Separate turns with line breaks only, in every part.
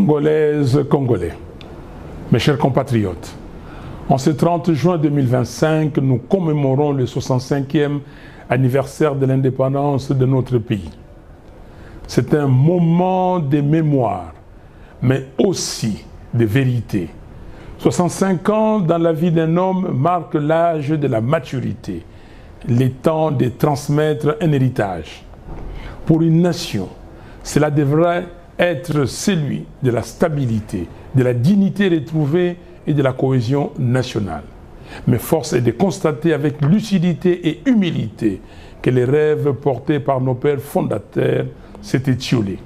Congolaises, Congolais, mes chers compatriotes, en ce 30 juin 2025, nous commémorons le 65e anniversaire de l'indépendance de notre pays. C'est un moment de mémoire, mais aussi de vérité. 65 ans dans la vie d'un homme marquent l'âge de la maturité, le temps de transmettre un héritage. Pour une nation, cela devrait être celui de la stabilité, de la dignité retrouvée et de la cohésion nationale. Mais force est de constater avec lucidité et humilité que les rêves portés par nos pères fondateurs s'étaient étiolés.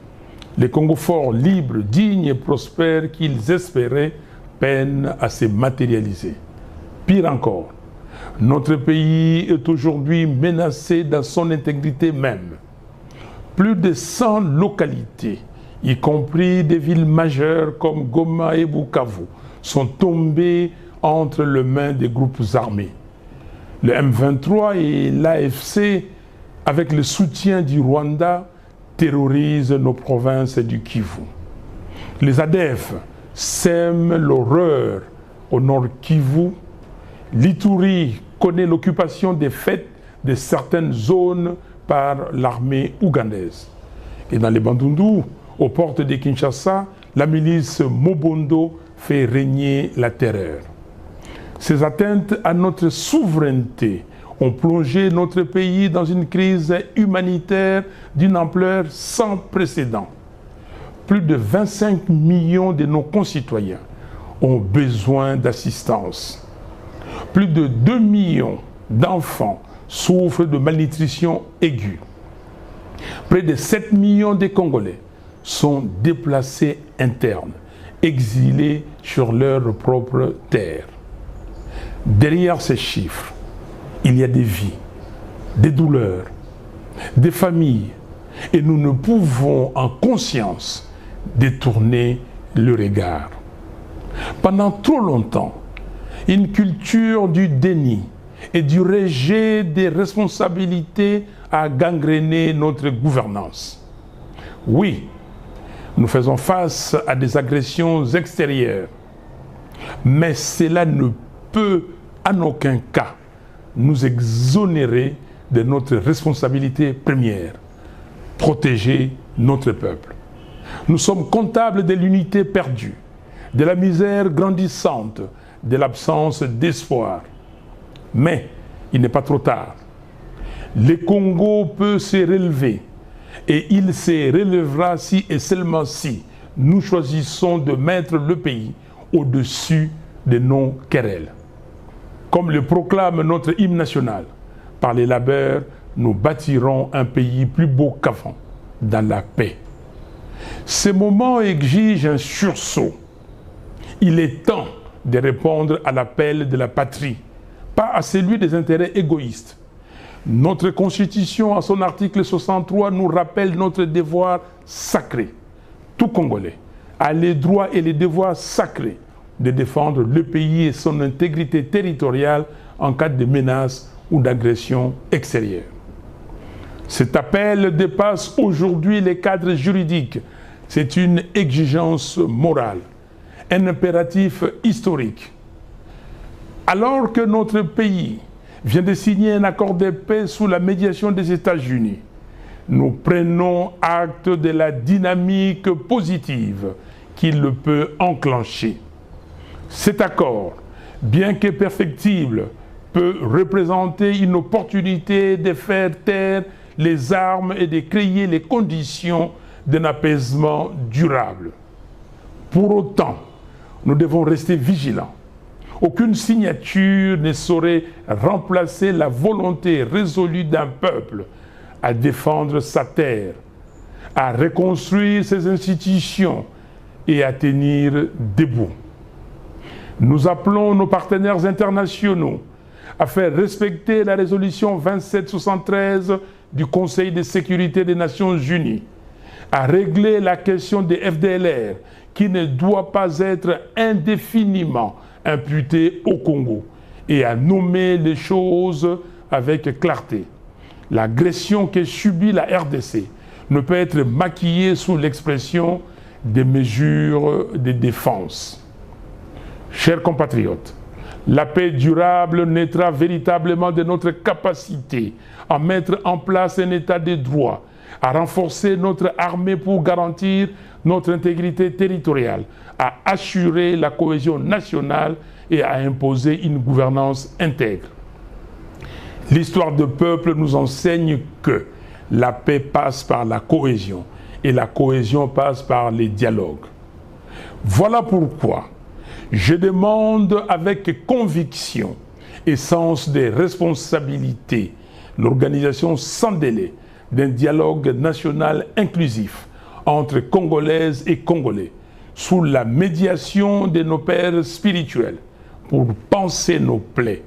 Les Congo forts, libres, dignes et prospères qu'ils espéraient peinent à se matérialiser. Pire encore, notre pays est aujourd'hui menacé dans son intégrité même. Plus de 100 localités, y compris des villes majeures comme Goma et Bukavu, sont tombées entre les mains des groupes armés. Le M23 et l'AFC, avec le soutien du Rwanda, terrorisent nos provinces du Kivu. Les ADF sèment l'horreur au nord Kivu. L'Ituri connaît l'occupation des fêtes de certaines zones par l'armée ougandaise. Et dans les Bandundu, aux portes de Kinshasa, la milice Mobondo fait régner la terreur. Ces atteintes à notre souveraineté ont plongé notre pays dans une crise humanitaire d'une ampleur sans précédent. Plus de 25 millions de nos concitoyens ont besoin d'assistance. Plus de 2 millions d'enfants souffrent de malnutrition aiguë. Près de 7 millions de Congolais sont déplacés internes, exilés sur leur propre terre. Derrière ces chiffres, il y a des vies, des douleurs, des familles, et nous ne pouvons en conscience détourner le regard. Pendant trop longtemps, une culture du déni et du rejet des responsabilités a gangréné notre gouvernance. Oui, nous faisons face à des agressions extérieures, mais cela ne peut en aucun cas nous exonérer de notre responsabilité première, protéger notre peuple. Nous sommes comptables de l'unité perdue, de la misère grandissante, de l'absence d'espoir. Mais il n'est pas trop tard. Le Congo peut se relever et il se relèvera si et seulement si nous choisissons de mettre le pays au-dessus de nos querelles. Comme le proclame notre hymne national, par les labeurs, nous bâtirons un pays plus beau qu'avant, dans la paix. Ces moments exigent un sursaut. Il est temps de répondre à l'appel de la patrie, pas à celui des intérêts égoïstes. Notre Constitution, à son article 63, nous rappelle notre devoir sacré. Tout Congolais a les droits et les devoirs sacrés de défendre le pays et son intégrité territoriale en cas de menace ou d'agression extérieure. Cet appel dépasse aujourd'hui les cadres juridiques. C'est une exigence morale, un impératif historique. Alors que notre pays vient de signer un accord de paix sous la médiation des États-Unis, nous prenons acte de la dynamique positive qu'il peut enclencher. Cet accord, bien que perfectible, peut représenter une opportunité de faire taire les armes et de créer les conditions d'un apaisement durable. Pour autant, nous devons rester vigilants. Aucune signature ne saurait remplacer la volonté résolue d'un peuple à défendre sa terre, à reconstruire ses institutions et à tenir debout. Nous appelons nos partenaires internationaux à faire respecter la résolution 2773 du Conseil de sécurité des Nations Unies, à régler la question des FDLR qui ne doit pas être indéfiniment imputée au Congo et à nommer les choses avec clarté. L'agression que subit la RDC ne peut être maquillée sous l'expression des mesures de défense. Chers compatriotes, la paix durable naîtra véritablement de notre capacité à mettre en place un état de droit, à renforcer notre armée pour garantir notre intégrité territoriale, à assurer la cohésion nationale et à imposer une gouvernance intègre. L'histoire de peuple nous enseigne que la paix passe par la cohésion et la cohésion passe par les dialogues. Voilà pourquoi je demande avec conviction et sens des responsabilités l'organisation sans délai d'un dialogue national inclusif entre Congolaises et Congolais sous la médiation de nos pères spirituels pour penser nos plaies,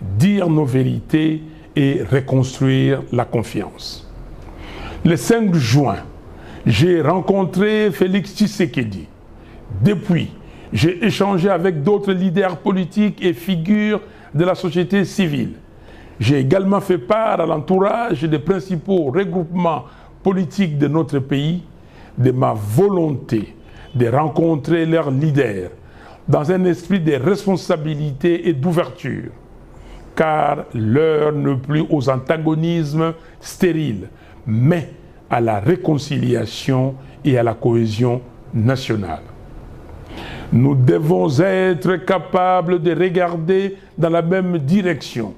dire nos vérités et reconstruire la confiance. Le 5 juin, j'ai rencontré Félix Tshisekedi. Depuis, j'ai échangé avec d'autres leaders politiques et figures de la société civile. J'ai également fait part à l'entourage des principaux regroupements politiques de notre pays de ma volonté de rencontrer leurs leaders dans un esprit de responsabilité et d'ouverture, car l'heure n'est plus aux antagonismes stériles, mais à la réconciliation et à la cohésion nationale. Nous devons être capables de regarder dans la même direction,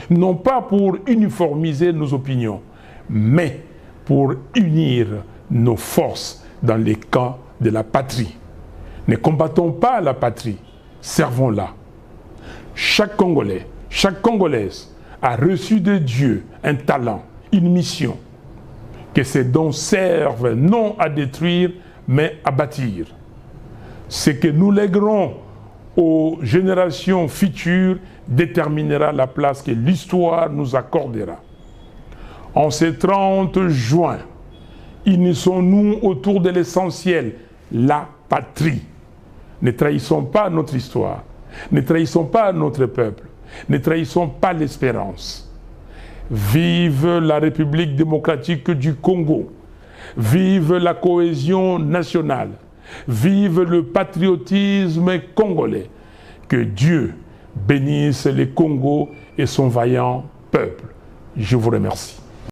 non pas pour uniformiser nos opinions, mais pour unir nos forces dans les camps de la patrie. Ne combattons pas la patrie, servons-la. Chaque Congolais, chaque Congolaise a reçu de Dieu un talent, une mission. Que ces dons servent non à détruire, mais à bâtir. Ce que nous léguerons aux générations futures déterminera la place que l'histoire nous accordera. En ce 30 juin, unissons-nous autour de l'essentiel, la patrie. Ne trahissons pas notre histoire, ne trahissons pas notre peuple, ne trahissons pas l'espérance. Vive la République démocratique du Congo, vive la cohésion nationale, vive le patriotisme congolais. Que Dieu bénisse le Congo et son vaillant peuple. Je vous remercie.